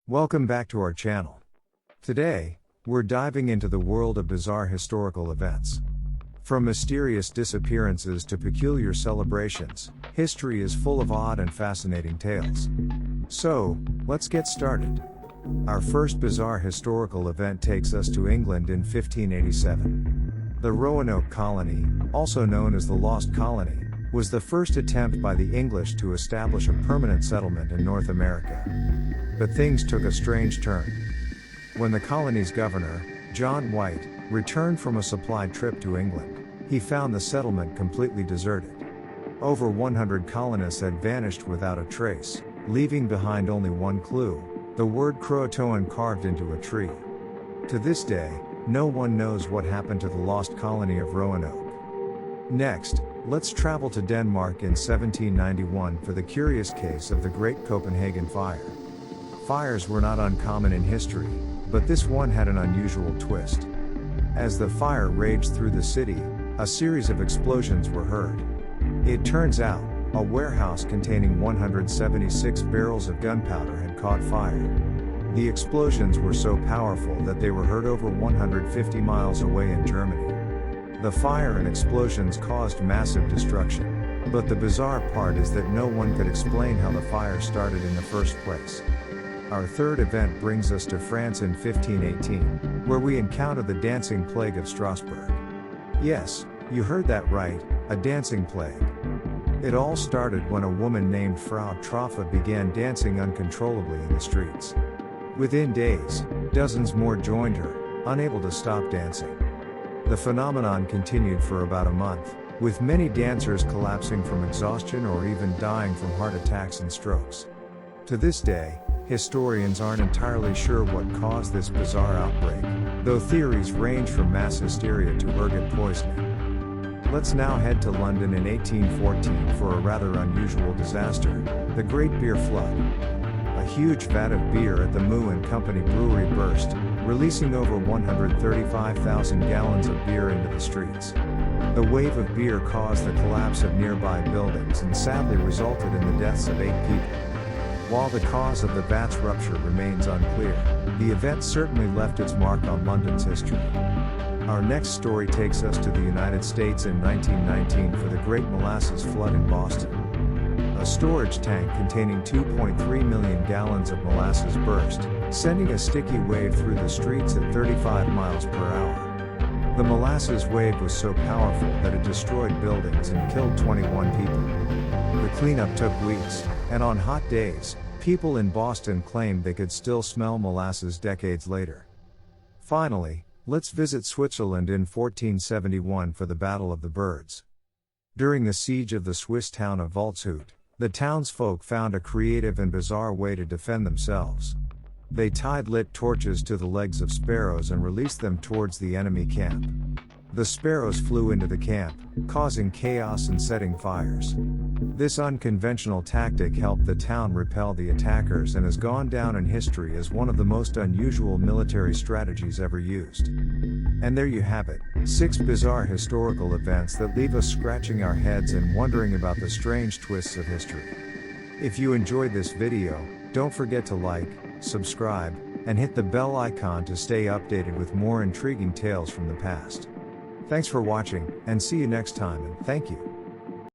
Welcome back to our channel. Today, we're diving into the world of bizarre historical events. From mysterious disappearances to peculiar celebrations, history is full of odd and fascinating tales. So, let's get started. Our first bizarre historical event takes us to England in 1587. The Roanoke colony, also known as the Lost Colony, was the first attempt by the English to establish a permanent settlement in North America. But things took a strange turn. When the colony's governor, John White, returned from a supply trip to England, he found the settlement completely deserted. Over 100 colonists had vanished without a trace, leaving behind only one clue: the word Croatoan carved into a tree. To this day, no one knows what happened to the lost colony of Roanoke. Next, let's travel to Denmark in 1791 for the curious case of the Great Copenhagen Fire. Fires were not uncommon in history, but this one had an unusual twist. As the fire raged through the city, a series of explosions were heard. It turns out, a warehouse containing 176 barrels of gunpowder had caught fire. The explosions were so powerful that they were heard over 150 miles away in Germany. The fire and explosions caused massive destruction, but the bizarre part is that no one could explain how the fire started in the first place. Our third event brings us to France in 1518, where we encounter the dancing plague of Strasbourg. Yes, you heard that right, a dancing plague. It all started when a woman named Frau Troffa began dancing uncontrollably in the streets. Within days, dozens more joined her, unable to stop dancing. The phenomenon continued for about a month, with many dancers collapsing from exhaustion or even dying from heart attacks and strokes. To this day, historians aren't entirely sure what caused this bizarre outbreak, though theories range from mass hysteria to ergot poisoning. Let's now head to London in 1814 for a rather unusual disaster: the Great Beer Flood. A huge vat of beer at the Moo & Company brewery burst, releasing over 135,000 gallons of beer into the streets. The wave of beer caused the collapse of nearby buildings and sadly resulted in the deaths of 8 people. While the cause of the vat's rupture remains unclear, the event certainly left its mark on London's history. Our next story takes us to the United States in 1919 for the Great Molasses Flood in Boston. A storage tank containing 2.3 million gallons of molasses burst, sending a sticky wave through the streets at 35 miles per hour. The molasses wave was so powerful that it destroyed buildings and killed 21 people. The cleanup took weeks, and on hot days, people in Boston claimed they could still smell molasses decades later. Finally, let's visit Switzerland in 1471 for the Battle of the Birds. During the siege of the Swiss town of Waldshut, the townsfolk found a creative and bizarre way to defend themselves. They tied lit torches to the legs of sparrows and released them towards the enemy camp. The sparrows flew into the camp, causing chaos and setting fires. This unconventional tactic helped the town repel the attackers and has gone down in history as one of the most unusual military strategies ever used. And there you have it, 6 bizarre historical events that leave us scratching our heads and wondering about the strange twists of history. If you enjoyed this video, don't forget to like, subscribe, and hit the bell icon to stay updated with more intriguing tales from the past. Thanks for watching, and see you next time, and thank you.